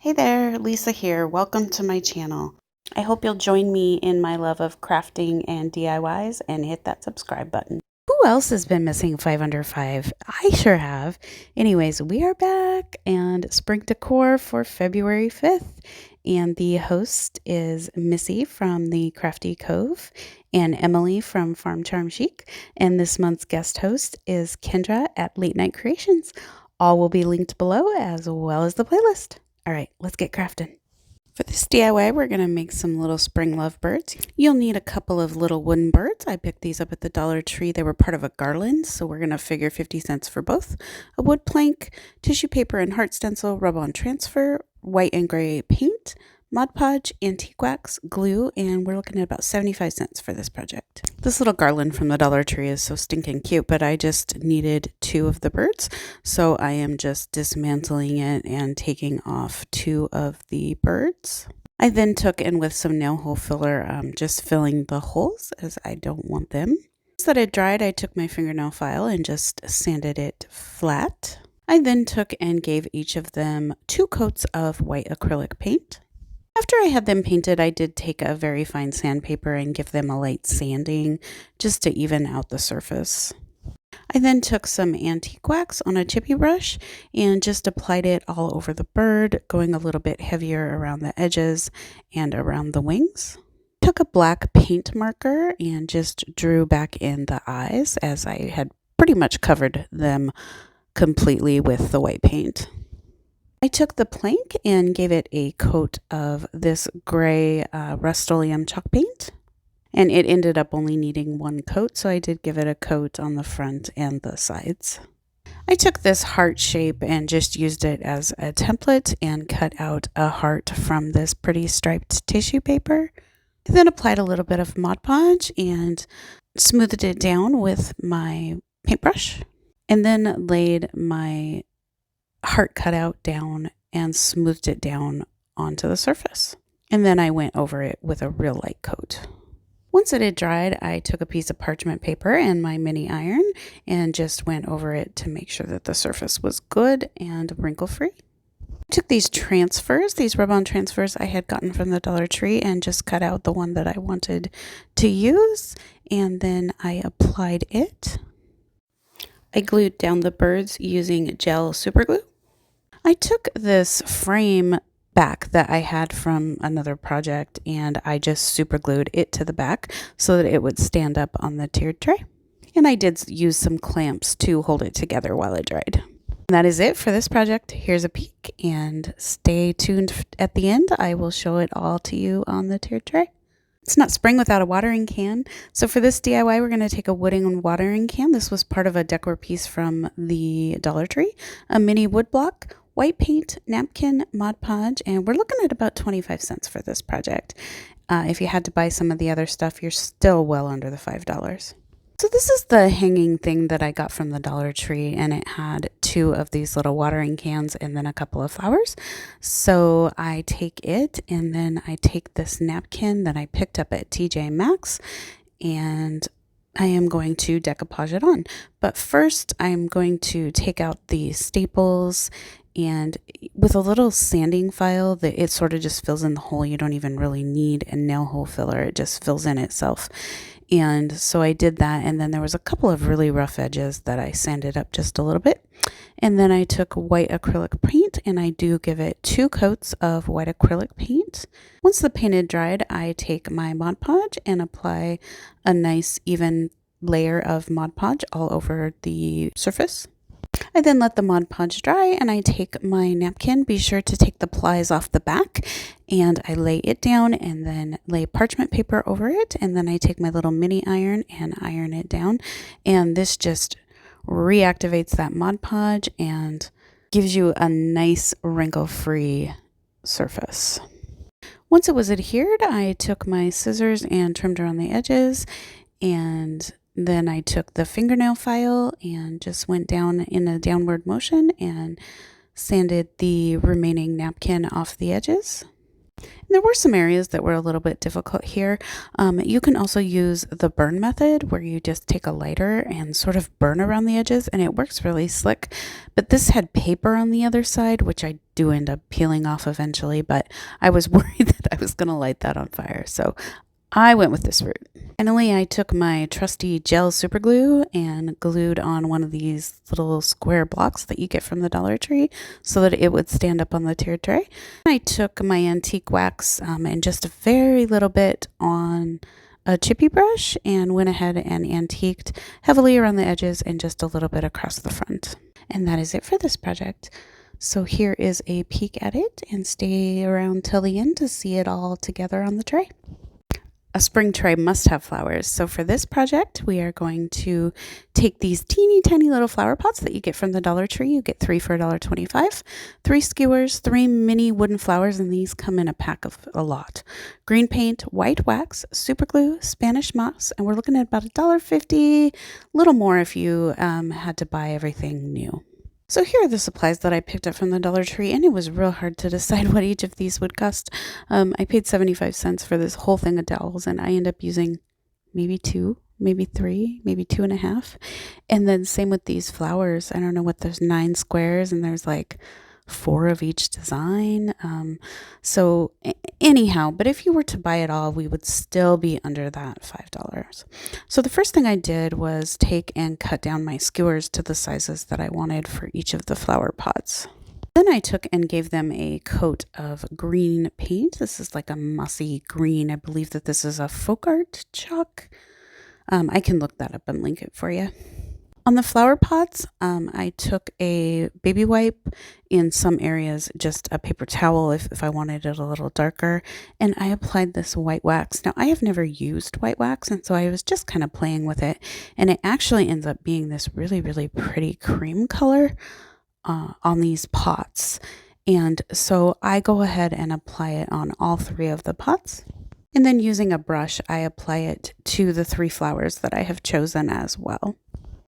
Hey there, Lisa here. Welcome to my channel. I hope you'll join me in my love of crafting and DIYs and hit that subscribe button. Who else has been missing 5 under 5? I sure have. Anyways, we are back and spring decor for February 5th. And the host is Missy from the Crafty Cove and Emily from Farm Charm Chic. And this month's guest host is Kendra at Late Night Creations. All will be linked below as well as the playlist. All right, let's get crafting. For this DIY, we're going to make some little spring lovebirds. You'll need a couple of little wooden birds. I picked these up at the Dollar Tree. They were part of a garland, so we're going to figure 50 cents for both. A wood plank, tissue paper and heart stencil, rub-on transfer, white and gray paint, Mod Podge, antique wax, glue, and we're looking at about 75 cents for this project. This little garland from the Dollar Tree is so stinking cute, but I just needed 2 of the birds, so I am just dismantling it and taking off 2 of the birds. I then took in with some nail hole filler, just filling the holes as I don't want them. Once that it dried, I took my fingernail file and just sanded it flat. I then took and gave each of them 2 coats of white acrylic paint. After I had them painted, I did take a very fine sandpaper and give them a light sanding just to even out the surface. I then took some antique wax on a chippy brush and just applied it all over the bird, going a little bit heavier around the edges and around the wings. Took a black paint marker and just drew back in the eyes as I had pretty much covered them completely with the white paint. I took the plank and gave it a coat of this gray Rust-Oleum chalk paint, and it ended up only needing 1 coat, so I did give it a coat on the front and the sides. I took this heart shape and just used it as a template and cut out a heart from this pretty striped tissue paper. I then applied a little bit of Mod Podge and smoothed it down with my paintbrush, and then laid my heart cutout down and smoothed it down onto the surface. And then I went over it with a real light coat. Once it had dried, I took a piece of parchment paper and my mini iron and just went over it to make sure that the surface was good and wrinkle-free. I took these transfers, these rub-on transfers I had gotten from the Dollar Tree, and just cut out the one that I wanted to use, and then I applied it. I glued down the birds using gel super glue. I took this frame back that I had from another project and I just super glued it to the back so that it would stand up on the tiered tray. And I did use some clamps to hold it together while it dried. And that is it for this project. Here's a peek and stay tuned at the end. I will show it all to you on the tiered tray. It's not spring without a watering can. So for this DIY, we're going to take a wooden watering can. This was part of a decor piece from the Dollar Tree, a mini wood block, white paint, napkin, Mod Podge, and we're looking at about 25 cents for this project. If you had to buy some of the other stuff, you're still well under the $5. So this is the hanging thing that I got from the Dollar Tree, and it had 2 of these little watering cans and then a couple of flowers. So I take it, and then I take this napkin that I picked up at TJ Maxx, and I am going to decoupage it on. But first, I'm going to take out the staples, and with a little sanding file, it sort of just fills in the hole. You don't even really need a nail hole filler. It just fills in itself. And so I did that, and then there was a couple of really rough edges that I sanded up just a little bit. And then I took white acrylic paint, and I do give it 2 coats of white acrylic paint. Once the paint had dried, I take my Mod Podge and apply a nice even layer of Mod Podge all over the surface. I then let the Mod Podge dry, and I take my napkin. Be sure to take the plies off the back, and I lay it down and then lay parchment paper over it, and then I take my little mini iron and iron it down, and this just reactivates that Mod Podge and gives you a nice wrinkle-free surface. Once it was adhered, I took my scissors and trimmed around the edges, and then I took the fingernail file and just went down in a downward motion and sanded the remaining napkin off the edges. There were some areas that were a little bit difficult here. You can also use the burn method where you just take a lighter and sort of burn around the edges, and it works really slick. But this had paper on the other side, which I do end up peeling off eventually, but I was worried that I was going to light that on fire. So I went with this route. Finally, I took my trusty gel super glue and glued on one of these little square blocks that you get from the Dollar Tree so that it would stand up on the tiered tray. I took my antique wax and just a very little bit on a chippy brush and went ahead and antiqued heavily around the edges and just a little bit across the front. And that is it for this project. So here is a peek at it, and stay around till the end to see it all together on the tray. A spring tray must have flowers. So for this project, we are going to take these teeny tiny little flower pots that you get from the Dollar Tree. You get 3 for $1.25. 3 skewers, 3 mini wooden flowers, and these come in a pack of a lot. Green paint, white wax, super glue, Spanish moss, and we're looking at about $1.50, a little more if you had to buy everything new. So here are the supplies that I picked up from the Dollar Tree, and it was real hard to decide what each of these would cost. I paid 75 cents for this whole thing of dowels, and I end up using maybe 2, maybe 3, maybe 2.5. And then same with these flowers. I don't know what, there's 9 squares, and there's like 4 of each design. So anyhow, but if you were to buy it all, we would still be under that $5. So the first thing I did was take and cut down my skewers to the sizes that I wanted for each of the flower pots. Then I took and gave them a coat of green paint. This is like a mossy green. I believe that this is a Folkart chalk. I can look that up and link it for you. On the flower pots, I took a baby wipe, in some areas just a paper towel if I wanted it a little darker, and I applied this white wax. Now, I have never used white wax, and so I was just kind of playing with it, and it actually ends up being this really, really pretty cream color on these pots. And so I go ahead and apply it on all 3 of the pots. And then using a brush, I apply it to the 3 flowers that I have chosen as well.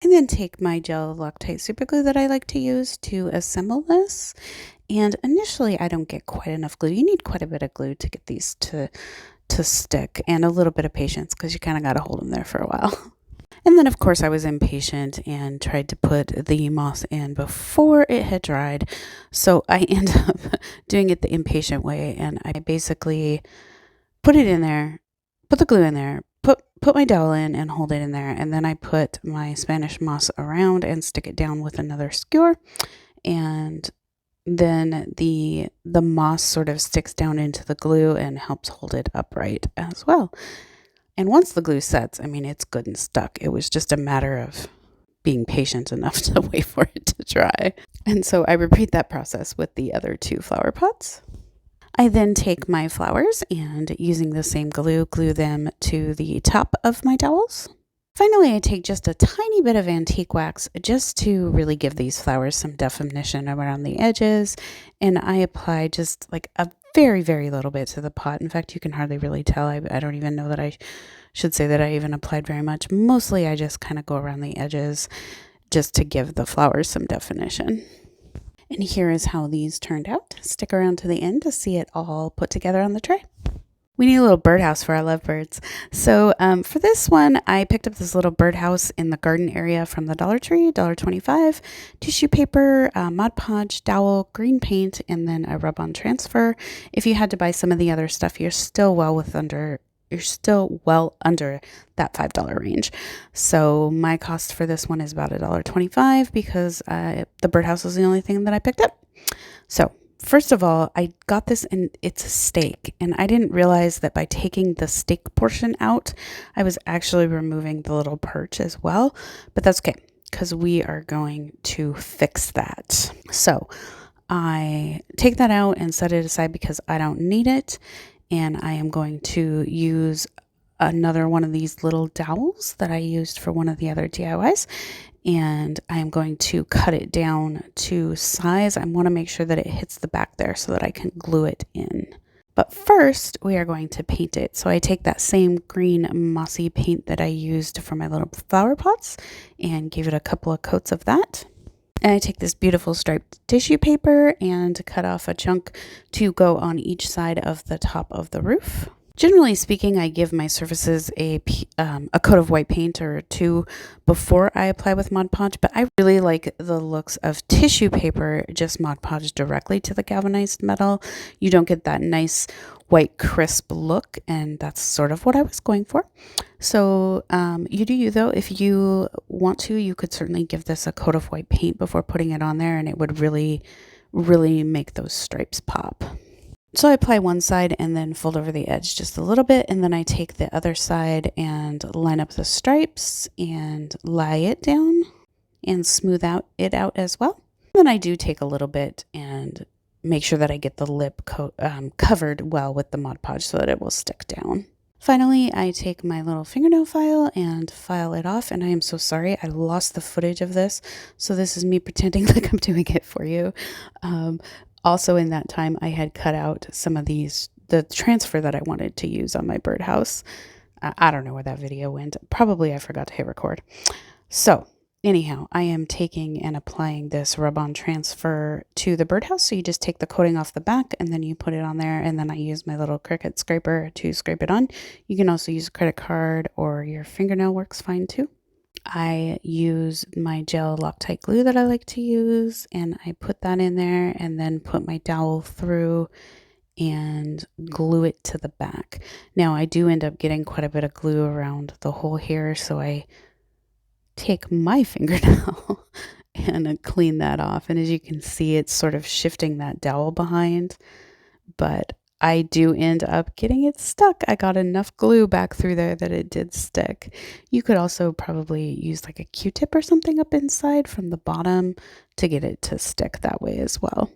And then take my gel Loctite super glue that I like to use to assemble this. And initially I don't get quite enough glue. You need quite a bit of glue to get these to stick, and a little bit of patience because you kind of got to hold them there for a while. And then of course I was impatient and tried to put the moss in before it had dried. So I end up doing it the impatient way, and I basically put it in there, put the glue in there, put my dowel in and hold it in there, and then I put my Spanish moss around and stick it down with another skewer, and then the moss sort of sticks down into the glue and helps hold it upright as well. And once the glue sets, I mean, it's good and stuck. It was just a matter of being patient enough to wait for it to dry. And so I repeat that process with the other 2 flower pots. I then take my flowers and, using the same glue, glue them to the top of my dowels. Finally, I take just a tiny bit of antique wax just to really give these flowers some definition around the edges, and I apply just like a very, very little bit to the pot. In fact, you can hardly really tell. I don't even know that I should say that I even applied very much. Mostly I just kind of go around the edges just to give the flowers some definition. And here is how these turned out. Stick around to the end to see it all put together on the tray. We need a little birdhouse for our lovebirds. So for this one, I picked up this little birdhouse in the garden area from the Dollar Tree, $1.25, tissue paper, Mod Podge, dowel, green paint, and then a rub-on transfer. If you had to buy some of the other stuff, you're still well under that $5 range. So my cost for this one is about $1.25 because the birdhouse was the only thing that I picked up. So first of all, I got this, and it's a stake, and I didn't realize that by taking the stake portion out, I was actually removing the little perch as well, but that's okay because we are going to fix that. So I take that out and set it aside because I don't need it. And I am going to use another one of these little dowels that I used for one of the other DIYs. And I am going to cut it down to size. I want to make sure that it hits the back there so that I can glue it in. But first, we are going to paint it. So I take that same green mossy paint that I used for my little flower pots and give it a couple of coats of that. And I take this beautiful striped tissue paper and cut off a chunk to go on each side of the top of the roof. Generally speaking, I give my surfaces a coat of white paint or two before I apply with Mod Podge, but I really like the looks of tissue paper just Mod Podge directly to the galvanized metal. You don't get that nice white crisp look, and that's sort of what I was going for. So you do you though. If you want to, you could certainly give this a coat of white paint before putting it on there, and it would really, really make those stripes pop. So I apply one side and then fold over the edge just a little bit, and then I take the other side and line up the stripes and lie it down and smooth it out as well. Then I do take a little bit and make sure that I get the lip covered well with the Mod Podge so that it will stick down. Finally, I take my little fingernail file and file it off, and I am so sorry I lost the footage of this, so this is me pretending like I'm doing it for you. Also in that time, I had cut out some of the transfer that I wanted to use on my birdhouse. I don't know where that video went. Probably I forgot to hit record. So anyhow, I am taking and applying this rub-on transfer to the birdhouse. So you just take the coating off the back and then you put it on there. And then I use my little Cricut scraper to scrape it on. You can also use a credit card or your fingernail works fine too. I use my gel Loctite glue that I like to use, and I put that in there and then put my dowel through and glue it to the back. Now I do end up getting quite a bit of glue around the hole here, so I take my fingernail and clean that off. And as you can see, it's sort of shifting that dowel behind, but I do end up getting it stuck. I got enough glue back through there that it did stick. You could also probably use like a Q-tip or something up inside from the bottom to get it to stick that way as well.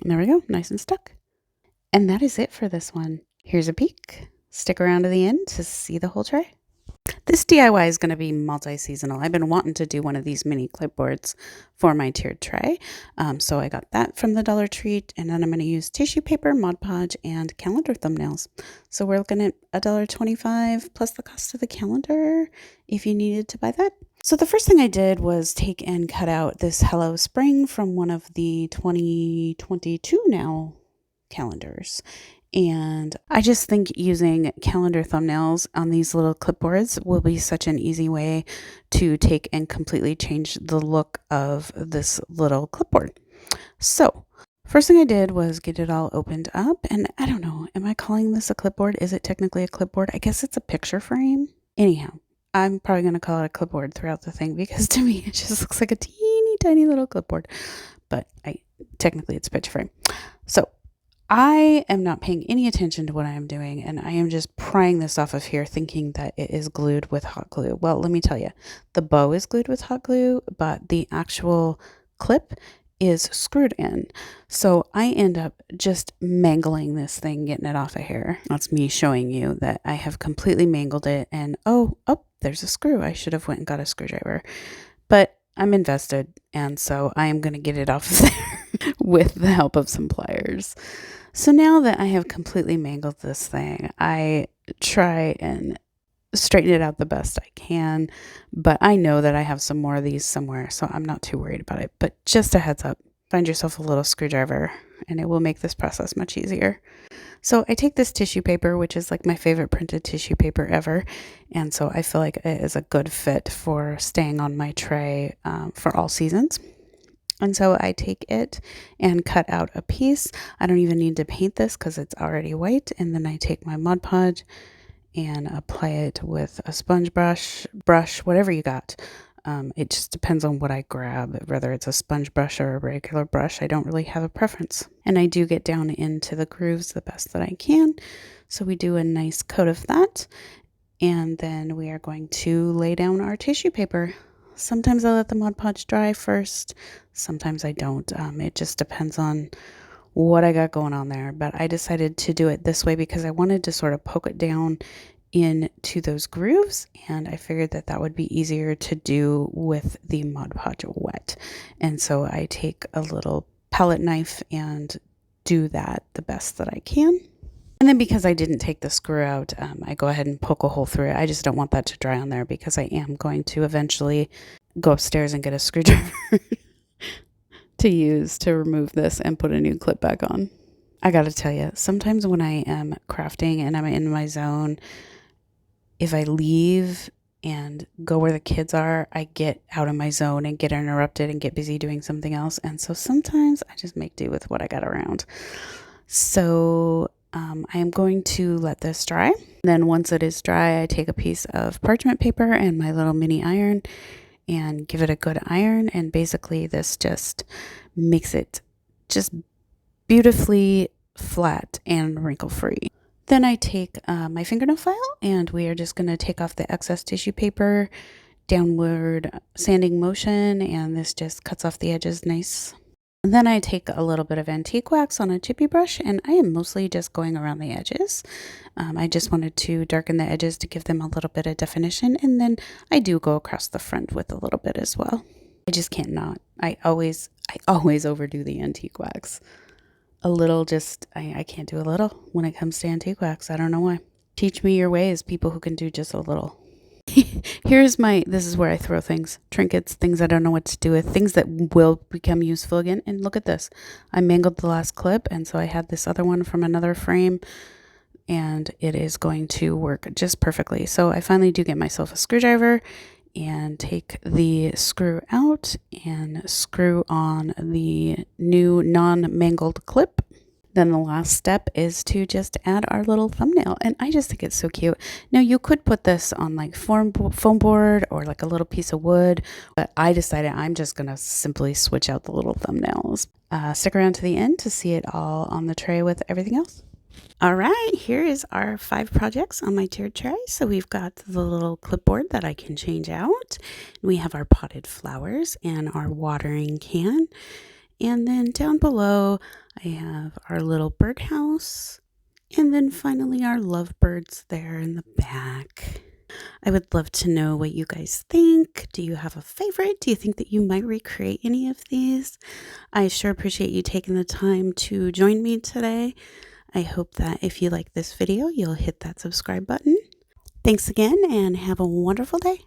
And there we go, nice and stuck. And that is it for this one. Here's a peek. Stick around to the end to see the whole tray. This DIY is going to be multi-seasonal. I've been wanting to do one of these mini clipboards for my tiered tray. So I got that from the Dollar Tree, and then I'm going to use tissue paper, Mod Podge, and calendar thumbnails. So we're looking at $1.25 plus the cost of the calendar if you needed to buy that. So the first thing I did was take and cut out this Hello Spring from one of the 2022 now calendars. And I just think using calendar thumbnails on these little clipboards will be such an easy way to take and completely change the look of this little clipboard. So first thing I did was get it all opened up, and I don't know, am I calling this a clipboard? Is it technically a clipboard? I guess it's a picture frame. Anyhow, I'm probably going to call it a clipboard throughout the thing because to me it just looks like a teeny tiny little clipboard, but technically it's a picture frame. So I am not paying any attention to what I am doing, and I am just prying this off of here thinking that it is glued with hot glue. Well, let me tell you, the bow is glued with hot glue, but the actual clip is screwed in. So I end up just mangling this thing, getting it off of here. That's me showing you that I have completely mangled it, and oh, there's a screw. I should have went and got a screwdriver, but I'm invested, and so I am going to get it off of there with the help of some pliers. So now that I have completely mangled this thing, I try and straighten it out the best I can, but I know that I have some more of these somewhere, so I'm not too worried about it. But just a heads up, find yourself a little screwdriver and it will make this process much easier. So I take this tissue paper, which is like my favorite printed tissue paper ever, and so I feel like it is a good fit for staying on my tray for all seasons. And so I take it and cut out a piece. I don't even need to paint this because it's already white. And then I take my Mod Podge and apply it with a sponge brush, whatever you got. It just depends on what I grab, whether it's a sponge brush or a regular brush. I don't really have a preference. And I do get down into the grooves the best that I can. So we do a nice coat of that. And then we are going to lay down our tissue paper. Sometimes I let the Mod Podge dry first. Sometimes I don't. It just depends on what I got going on there. But I decided to do it this way because I wanted to sort of poke it down into those grooves. And I figured that that would be easier to do with the Mod Podge wet. And so I take a little palette knife and do that the best that I can. And then because I didn't take the screw out, I go ahead and poke a hole through it. I just don't want that to dry on there because I am going to eventually go upstairs and get a screwdriver to use to remove this and put a new clip back on. I gotta tell you, sometimes when I am crafting and I'm in my zone, if I leave and go where the kids are, I get out of my zone and get interrupted and get busy doing something else. And so sometimes I just make do with what I got around. So I am going to let this dry. Then once it is dry, I take a piece of parchment paper and my little mini iron and give it a good iron. And basically this just makes it just beautifully flat and wrinkle free. Then I take my fingernail file and we are just going to take off the excess tissue paper, downward sanding motion, and this just cuts off the edges nice. And then I take a little bit of antique wax on a chippy brush and I am mostly just going around the edges. I just wanted to darken the edges to give them a little bit of definition, and then I do go across the front with a little bit as well. I just can't not. I always overdo the antique wax. A little just, I can't do a little when it comes to antique wax. I don't know why. Teach me your ways, people who can do just a little. This is where I throw things, trinkets, things I don't know what to do with, things that will become useful again. And look at this. I mangled the last clip, and so I had this other one from another frame, and it is going to work just perfectly. So I finally do get myself a screwdriver and take the screw out and screw on the new non-mangled clip. Then the last step is to just add our little thumbnail, and I just think it's so cute. Now you could put this on like foam board or like a little piece of wood, but I decided I'm just gonna simply switch out the little thumbnails. Stick around to the end to see it all on the tray with everything else. All right, here is our 5 projects on my tiered tray. So we've got the little clipboard that I can change out. We have our potted flowers and our watering can. And then down below, I have our little birdhouse. And then finally our lovebirds there in the back. I would love to know what you guys think. Do you have a favorite? Do you think that you might recreate any of these? I sure appreciate you taking the time to join me today. I hope that if you like this video, you'll hit that subscribe button. Thanks again and have a wonderful day.